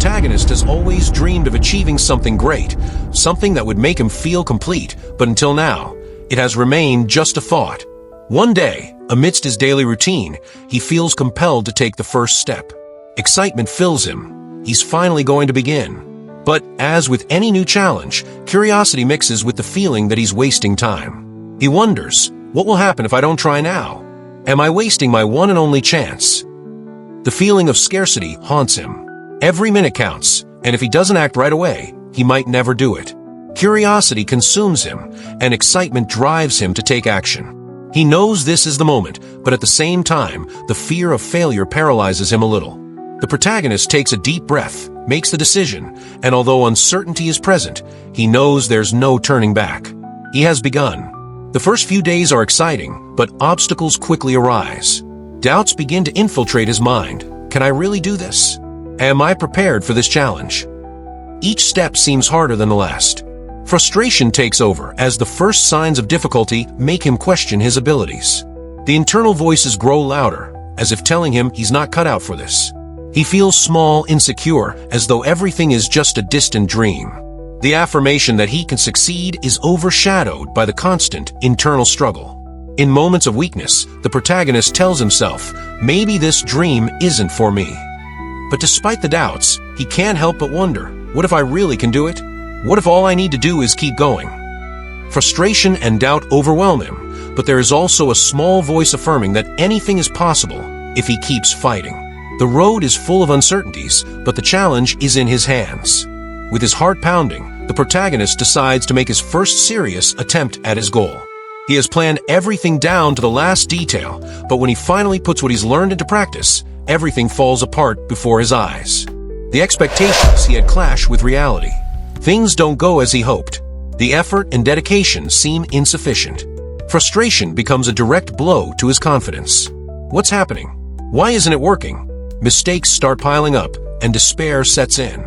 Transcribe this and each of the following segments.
protagonist has always dreamed of achieving something great, something that would make him feel complete, but until now, it has remained just a thought. One day, amidst his daily routine, he feels compelled to take the first step. Excitement fills him. He's finally going to begin. But, as with any new challenge, curiosity mixes with the feeling that he's wasting time. He wonders, what will happen if I don't try now? Am I wasting my one and only chance? The feeling of scarcity haunts him. Every minute counts, and if he doesn't act right away, he might never do it. Curiosity consumes him, and excitement drives him to take action. He knows this is the moment, but at the same time, the fear of failure paralyzes him a little. The protagonist takes a deep breath, makes the decision, and although uncertainty is present, he knows there's no turning back. He has begun. The first few days are exciting, but obstacles quickly arise. Doubts begin to infiltrate his mind. Can I really do this? Am I prepared for this challenge? Each step seems harder than the last. Frustration takes over as the first signs of difficulty make him question his abilities. The internal voices grow louder, as if telling him he's not cut out for this. He feels small, insecure, as though everything is just a distant dream. The affirmation that he can succeed is overshadowed by the constant internal struggle. In moments of weakness, the protagonist tells himself, maybe this dream isn't for me. But despite the doubts, he can't help but wonder, what if I really can do it? What if all I need to do is keep going? Frustration and doubt overwhelm him, but there is also a small voice affirming that anything is possible if he keeps fighting. The road is full of uncertainties, but the challenge is in his hands. With his heart pounding, the protagonist decides to make his first serious attempt at his goal. He has planned everything down to the last detail, but when he finally puts what he's learned into practice, everything falls apart before his eyes. The expectations he had clash with reality. Things don't go as he hoped. The effort and dedication seem insufficient. Frustration becomes a direct blow to his confidence. What's happening? Why isn't it working? Mistakes start piling up, and despair sets in.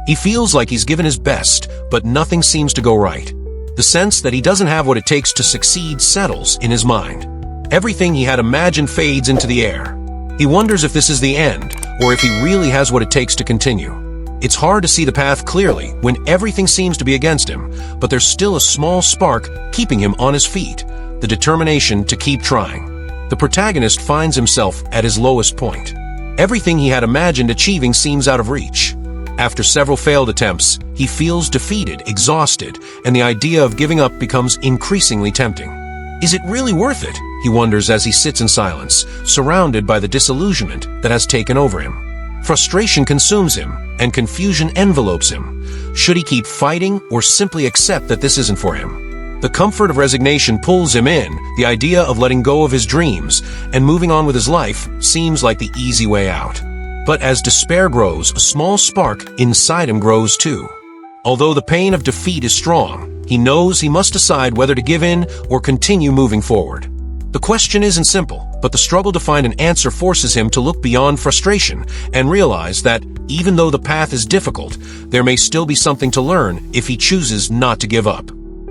He feels like he's given his best, but nothing seems to go right. The sense that he doesn't have what it takes to succeed settles in his mind. Everything he had imagined fades into the air. He wonders if this is the end, or if he really has what it takes to continue. It's hard to see the path clearly when everything seems to be against him, but there's still a small spark keeping him on his feet, the determination to keep trying. The protagonist finds himself at his lowest point. Everything he had imagined achieving seems out of reach. After several failed attempts, he feels defeated, exhausted, and the idea of giving up becomes increasingly tempting. Is it really worth it? He wonders as he sits in silence, surrounded by the disillusionment that has taken over him. Frustration consumes him, and confusion envelopes him. Should he keep fighting or simply accept that this isn't for him? The comfort of resignation pulls him in. The idea of letting go of his dreams and moving on with his life seems like the easy way out. But as despair grows, a small spark inside him grows too. Although the pain of defeat is strong, he knows he must decide whether to give in or continue moving forward. The question isn't simple, but the struggle to find an answer forces him to look beyond frustration and realize that, even though the path is difficult, there may still be something to learn if he chooses not to give up.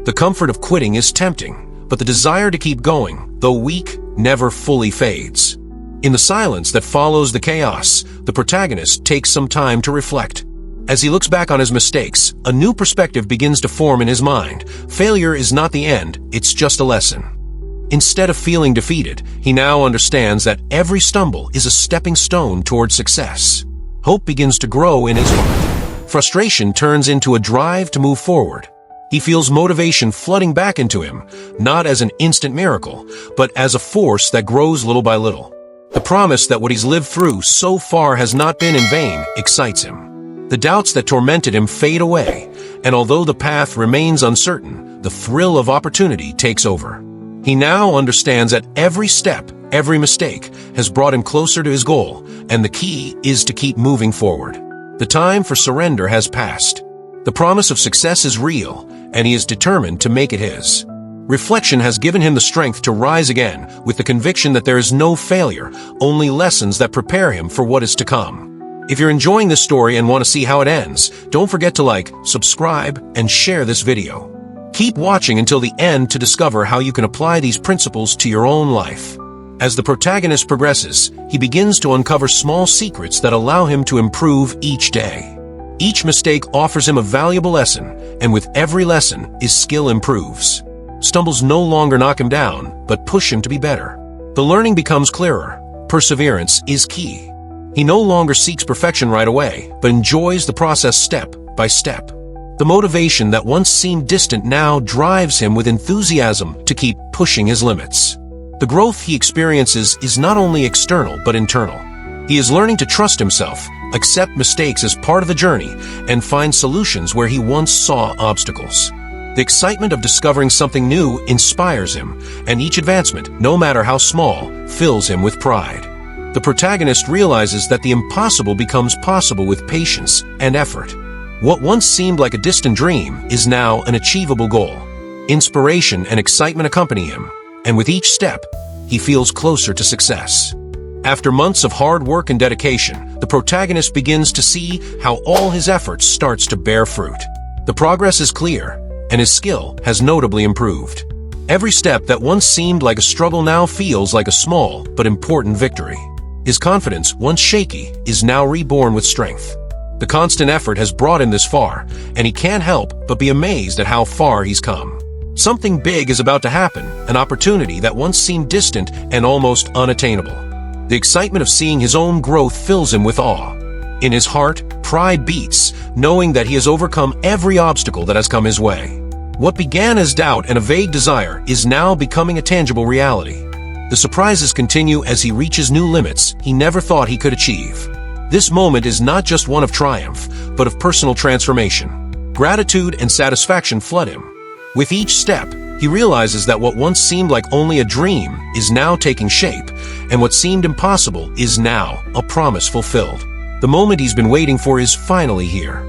The comfort of quitting is tempting, but the desire to keep going, though weak, never fully fades. In the silence that follows the chaos, the protagonist takes some time to reflect. As he looks back on his mistakes, a new perspective begins to form in his mind. Failure is not the end, it's just a lesson. Instead of feeling defeated, he now understands that every stumble is a stepping stone toward success. Hope begins to grow in his heart. Frustration turns into a drive to move forward. He feels motivation flooding back into him, not as an instant miracle, but as a force that grows little by little. The promise that what he's lived through so far has not been in vain excites him. The doubts that tormented him fade away, and although the path remains uncertain, the thrill of opportunity takes over. He now understands that every step, every mistake, has brought him closer to his goal, and the key is to keep moving forward. The time for surrender has passed. The promise of success is real, and he is determined to make it his. Reflection has given him the strength to rise again, with the conviction that there is no failure, only lessons that prepare him for what is to come. If you're enjoying this story and want to see how it ends, don't forget to like, subscribe, and share this video. Keep watching until the end to discover how you can apply these principles to your own life. As the protagonist progresses, he begins to uncover small secrets that allow him to improve each day. Each mistake offers him a valuable lesson, and with every lesson, his skill improves. Stumbles no longer knock him down, but push him to be better. The learning becomes clearer. Perseverance is key. He no longer seeks perfection right away, but enjoys the process step by step. The motivation that once seemed distant now drives him with enthusiasm to keep pushing his limits. The growth he experiences is not only external but internal. He is learning to trust himself, accept mistakes as part of the journey, and find solutions where he once saw obstacles. The excitement of discovering something new inspires him, and each advancement, no matter how small, fills him with pride. The protagonist realizes that the impossible becomes possible with patience and effort. What once seemed like a distant dream is now an achievable goal. Inspiration and excitement accompany him, and with each step, he feels closer to success. After months of hard work and dedication, the protagonist begins to see how all his efforts starts to bear fruit. The progress is clear, and his skill has notably improved. Every step that once seemed like a struggle now feels like a small but important victory. His confidence, once shaky, is now reborn with strength. The constant effort has brought him this far, and he can't help but be amazed at how far he's come. Something big is about to happen, an opportunity that once seemed distant and almost unattainable. The excitement of seeing his own growth fills him with awe. In his heart, pride beats, knowing that he has overcome every obstacle that has come his way. What began as doubt and a vague desire is now becoming a tangible reality. The surprises continue as he reaches new limits he never thought he could achieve. This moment is not just one of triumph, but of personal transformation. Gratitude and satisfaction flood him. With each step, he realizes that what once seemed like only a dream is now taking shape, and what seemed impossible is now a promise fulfilled. The moment he's been waiting for is finally here.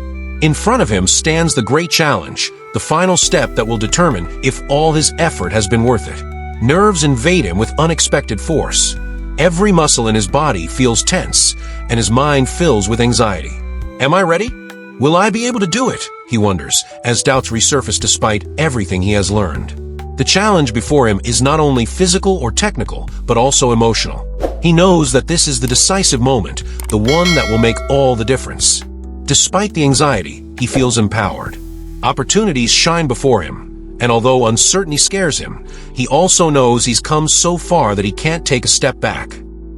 In front of him stands the great challenge, the final step that will determine if all his effort has been worth it. Nerves invade him with unexpected force. Every muscle in his body feels tense, and his mind fills with anxiety. Am I ready? Will I be able to do it? He wonders, as doubts resurface despite everything he has learned. The challenge before him is not only physical or technical, but also emotional. He knows that this is the decisive moment, the one that will make all the difference. Despite the anxiety, he feels empowered. Opportunities shine before him. And although uncertainty scares him, he also knows he's come so far that he can't take a step back.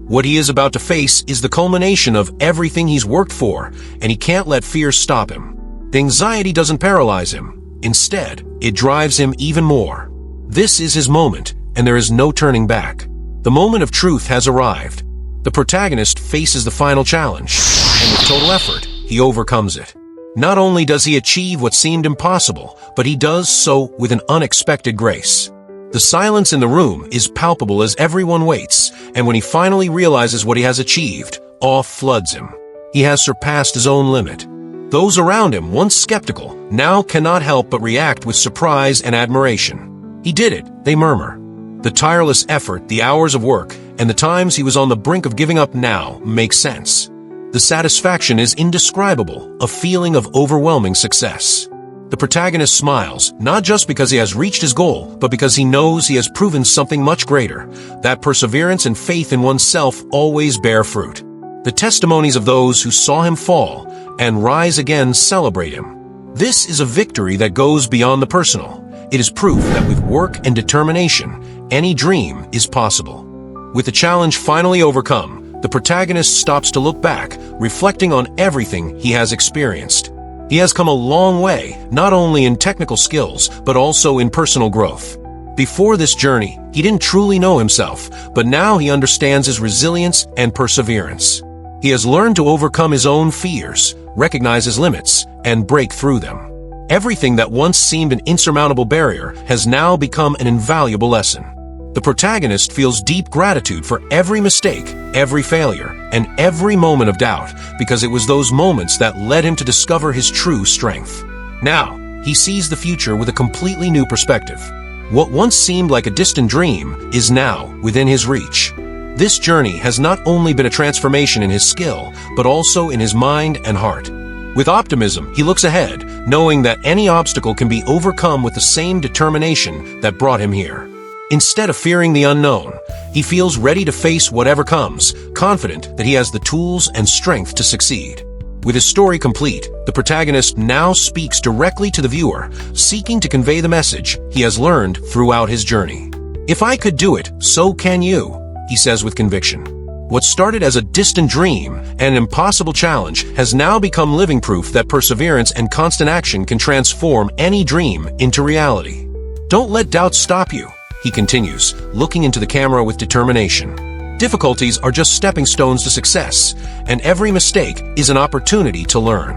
What he is about to face is the culmination of everything he's worked for, and he can't let fear stop him. The anxiety doesn't paralyze him. Instead, it drives him even more. This is his moment, and there is no turning back. The moment of truth has arrived. The protagonist faces the final challenge, and with total effort, he overcomes it. Not only does he achieve what seemed impossible, but he does so with an unexpected grace. The silence in the room is palpable as everyone waits, and when he finally realizes what he has achieved, awe floods him. He has surpassed his own limit. Those around him, once skeptical, now cannot help but react with surprise and admiration. He did it, they murmur. The tireless effort, the hours of work, and the times he was on the brink of giving up now make sense. The satisfaction is indescribable, a feeling of overwhelming success. The protagonist smiles, not just because he has reached his goal, but because he knows he has proven something much greater, that perseverance and faith in oneself always bear fruit. The testimonies of those who saw him fall and rise again celebrate him. This is a victory that goes beyond the personal. It is proof that with work and determination, any dream is possible. With the challenge finally overcome, the protagonist stops to look back, reflecting on everything he has experienced. He has come a long way, not only in technical skills, but also in personal growth. Before this journey, he didn't truly know himself, but now he understands his resilience and perseverance. He has learned to overcome his own fears, recognize his limits, and break through them. Everything that once seemed an insurmountable barrier has now become an invaluable lesson. The protagonist feels deep gratitude for every mistake, every failure, and every moment of doubt, because it was those moments that led him to discover his true strength. Now, he sees the future with a completely new perspective. What once seemed like a distant dream is now within his reach. This journey has not only been a transformation in his skill, but also in his mind and heart. With optimism, he looks ahead, knowing that any obstacle can be overcome with the same determination that brought him here. Instead of fearing the unknown, he feels ready to face whatever comes, confident that he has the tools and strength to succeed. With his story complete, the protagonist now speaks directly to the viewer, seeking to convey the message he has learned throughout his journey. "If I could do it, so can you," he says with conviction. What started as a distant dream and an impossible challenge has now become living proof that perseverance and constant action can transform any dream into reality. "Don't let doubt stop you," he continues, looking into the camera with determination. "Difficulties are just stepping stones to success, and every mistake is an opportunity to learn."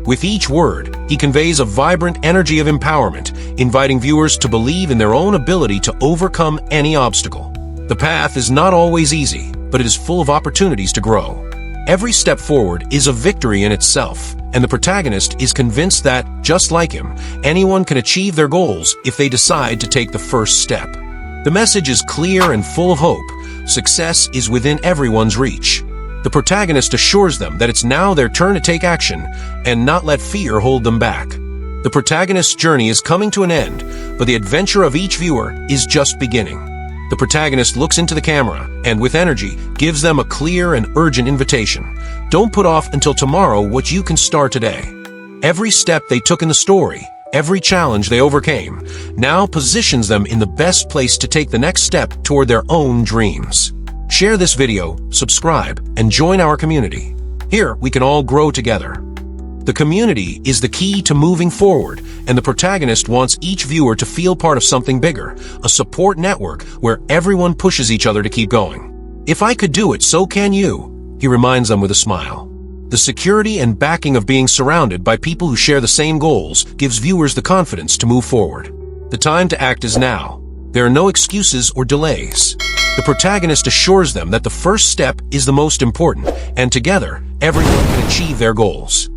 With each word, he conveys a vibrant energy of empowerment, inviting viewers to believe in their own ability to overcome any obstacle. The path is not always easy, but it is full of opportunities to grow. Every step forward is a victory in itself, and the protagonist is convinced that, just like him, anyone can achieve their goals if they decide to take the first step. The message is clear and full of hope. Success is within everyone's reach. The protagonist assures them that it's now their turn to take action and not let fear hold them back. The protagonist's journey is coming to an end, but the adventure of each viewer is just beginning. The protagonist looks into the camera and, with energy, gives them a clear and urgent invitation. Don't put off until tomorrow what you can start today. Every step they took in the story, every challenge they overcame, now positions them in the best place to take the next step toward their own dreams. Share this video, subscribe, and join our community. Here, we can all grow together. The community is the key to moving forward, and the protagonist wants each viewer to feel part of something bigger, a support network where everyone pushes each other to keep going. "If I could do it, so can you," he reminds them with a smile. The security and backing of being surrounded by people who share the same goals gives viewers the confidence to move forward. The time to act is now. There are no excuses or delays. The protagonist assures them that the first step is the most important, and together, everyone can achieve their goals.